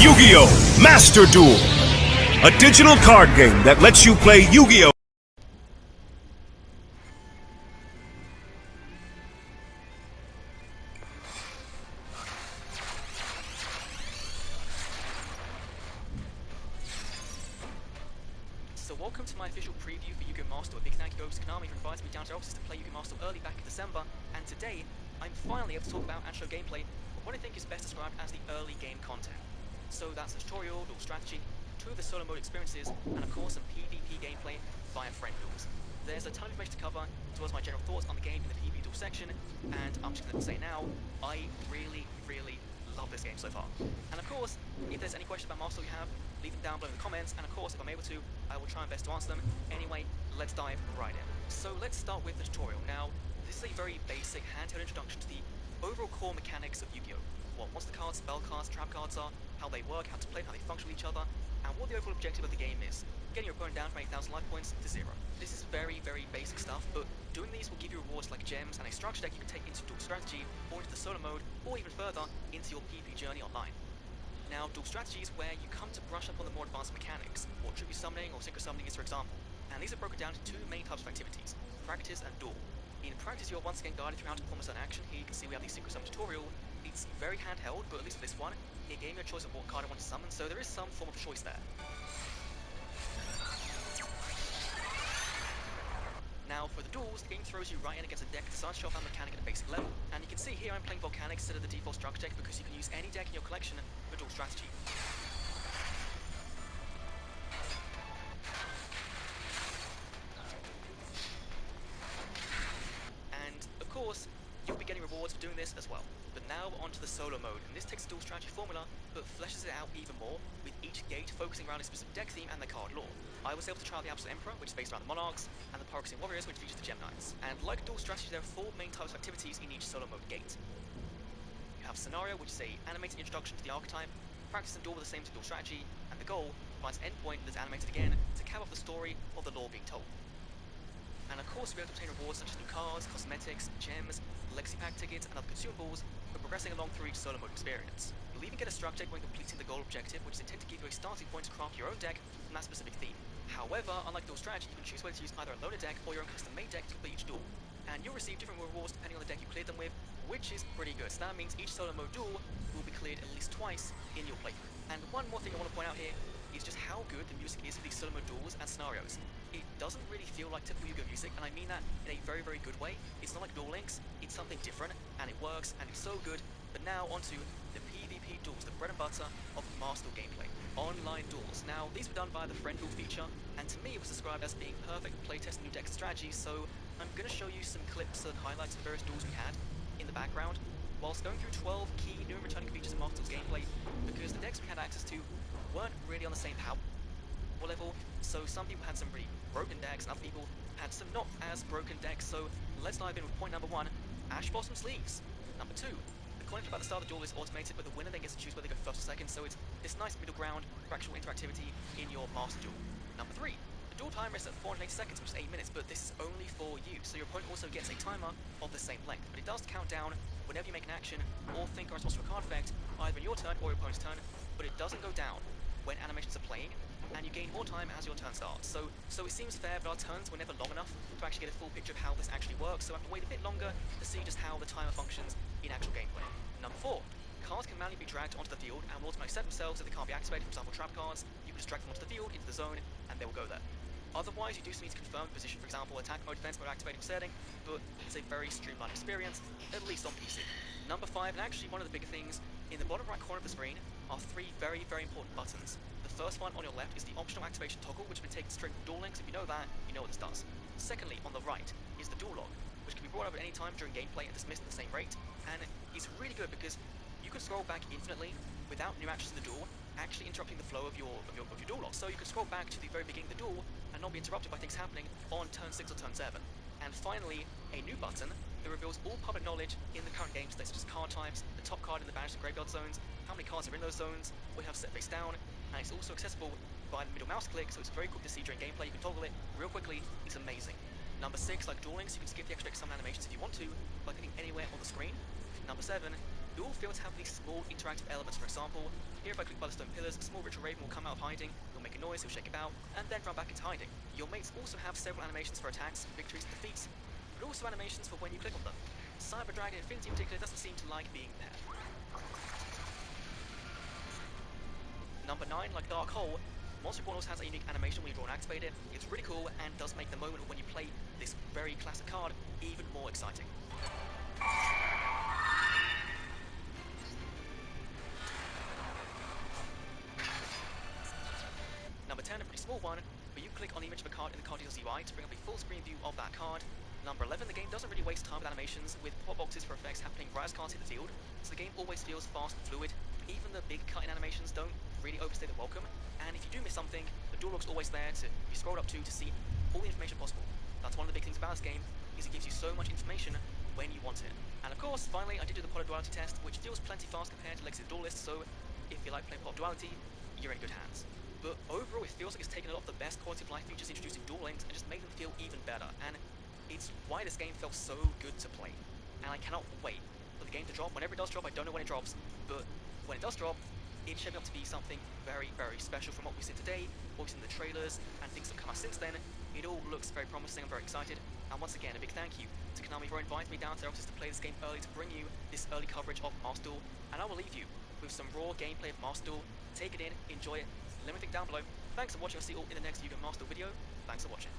YUGIOH Master Duel, a digital card game that lets you play Yu-Gi-Oh! So welcome to my official preview for Yu-Gi-Oh! Master. A big thank you to Konami for inviting me down to offices to play Yu-Gi-Oh! Master early back in December, and today I'm finally able to talk about and show gameplay of what I think is best described as the early game content. So that's the tutorial, duel strategy, 2 of the solo mode experiences, and of course some PvP gameplay via friend duels. There's a ton of information to cover, as well as my general thoughts on the game in the PvP duel section, and I'm just going to say now, I really love this game so far. And of course, if there's any questions about Master you have, leave them down below in the comments, and of course, if I'm able to, I will try my best to answer them. Anyway, let's dive right in. So let's start with the tutorial. Now, this is a very basic handheld introduction to the overall core mechanics of Yu-Gi-Oh! What monster cards, spell cards, trap cards are, how they work, how to play, how they function with each other, and what the overall objective of the game is. Getting your opponent down from 8,000 life points to 0. This is very basic stuff, but doing these will give you rewards like gems and a structure deck you can take into duel strategy, or into the solo mode, or even further, into your PvP journey online. Now, duel strategy is where you come to brush up on the more advanced mechanics, or tribute summoning or synchro summoning is for example. And these are broken down into 2 main types of activities, practice and duel. In practice, you're once again guided through how to perform a certain action. Here you can see we have the synchro summon tutorial. It's very handheld, but at least for this one, it gave me a choice of what card I want to summon, so there is some form of choice there. Now for the duels, the game throws you right in against a deck designed to show off our mechanic at a basic level. And you can see here I'm playing Volcanic instead of the default structure deck because you can use any deck in your collection for duel strategy. And of course, you'll be getting rewards for doing this as well. But now we're onto the solo mode, and this takes the duel strategy formula, but fleshes it out even more, with each gate focusing around a specific deck theme and the card lore. I was able to try out the Absolute Emperor, which is based around the Monarchs, and the Pyroxene Warriors, which features the Gem Knights. And like duel strategy, there are 4 main types of activities in each solo mode gate. You have Scenario, which is a animated introduction to the archetype, practice and duel with the same as duel strategy, and the goal provides an endpoint that's animated again to cap off the story of the lore being told. And of course, we have to obtain rewards such as new cards, cosmetics, gems, legacy pack tickets, and other consumables for progressing along through each solo mode experience. You'll even get a structure deck when completing the goal objective, which is intended to give you a starting point to craft your own deck from that specific theme. However, unlike duel strategy, you can choose whether to use either a loaner deck or your own custom-made deck to complete each duel. And you'll receive different rewards depending on the deck you cleared them with, which is pretty good. So that means each solo mode duel will be cleared at least twice in your playthrough. And one more thing I want to point out here is just how good the music is for these solo mode duels and scenarios. It doesn't really feel like typical Yu-Gi-Oh! Music, and I mean that in a very good way. It's not like Duel Links, it's something different, and it works, and it's so good. But now onto the PvP duels, the bread and butter of Master Duel gameplay. Online duels. Now, these were done via the friend duel feature, and to me it was described as being perfect for playtesting new decks and strategies, so I'm going to show you some clips and highlights of the various duels we had in the background, whilst going through 12 key new and returning features of Master Duel's gameplay, because the decks we had access to weren't really on the same power level, so some people had some really broken decks and other people had some not as broken decks. So let's dive in with point number 1, Ash Blossom Sleeves. Number 2, the coin flip at the start of the duel is automated, but the winner then gets to choose whether they go first or second, so it's this nice middle ground for actual interactivity in your Master Duel. Number 3, the duel timer is at 480 seconds, which is 8 minutes, but this is only for you, so your opponent also gets a timer of the same length, but it does count down whenever you make an action or think or response to a card effect, either in your turn or your opponent's turn, but it doesn't go down when animations are playing, and you gain more time as your turn starts. So it seems fair, but our turns were never long enough to actually get a full picture of how this actually works, so I have to wait a bit longer to see just how the timer functions in actual gameplay. Number 4, cards can manually be dragged onto the field and will automatically set themselves if they can't be activated. For example, trap cards, you can just drag them onto the field, into the zone, and they will go there. Otherwise, you do still need to confirm the position, for example, attack mode, defense mode, activating or setting, but it's a very streamlined experience, at least on PC. Number 5, and actually one of the bigger things, in the bottom right corner of the screen are 3 very important buttons. The first one on your left is the optional activation toggle, which has been taken straight from Duel Links. If you know that, you know what this does. Secondly, on the right is the duel log, which can be brought up at any time during gameplay and dismissed at the same rate. And it's really good because you can scroll back infinitely without new actions in the duel, actually interrupting the flow of your duel log. So you can scroll back to the very beginning of the duel and not be interrupted by things happening on turn 6 or turn 7. And finally, a new button that reveals all public knowledge in the current game state, such as card types, the top card in the banished and graveyard zones, how many cards are in those zones, what you have set face down, and it's also accessible by the middle mouse click, so it's very quick to see during gameplay. You can toggle it real quickly, it's amazing. Number 6, like Duel Links, you can skip the extra summon animations if you want to by clicking anywhere on the screen. Number 7, They all feel to have these small interactive elements. For example, here if I click by the stone pillars, a small ritual raven will come out of hiding, he'll make a noise, he'll shake about, and then run back into hiding. Your mates also have several animations for attacks, victories, and defeats, but also animations for when you click on them. Cyber Dragon Infinity in particular doesn't seem to like being there. Number 9, like Dark Hole, Monster Portals has a unique animation when you draw and activate it. It's really cool and does make the moment when you play this very classic card even more exciting. Number 10, a pretty small one, but you click on the image of a card in the card details UI to bring up a full screen view of that card. Number 11, the game doesn't really waste time with animations, with pop boxes for effects happening right as cards hit the field, so the game always feels fast and fluid. Even the big cut-in animations don't really overstay their welcome, and if you do miss something, the duel log's always there to be scrolled up to see all the information possible. That's one of the big things about this game, is it gives you so much information when you want it. And of course, finally, I did do the polar duality test, which feels plenty fast compared to Legacy of the Duelists, so if you like playing polar duality, you're in good hands. But overall, it feels like it's taken a lot of the best quality of life features introduced in Duel Links and just made them feel even better, and it's why this game felt so good to play. And I cannot wait for the game to drop. Whenever it does drop, I don't know when it drops, but when it does drop, it's shaping up to be something very, very special from what we've seen today, what we've seen in the trailers, and things that have come out since then. It all looks very promising. I'm very excited. And once again, a big thank you to Konami for inviting me down to their office to play this game early, to bring you this early coverage of Master Duel. And I will leave you with some raw gameplay of Master Duel. Take it in, enjoy it, let me think down below. Thanks for watching. I'll see you all in the next YUGIOH Master Duel video. Thanks for watching.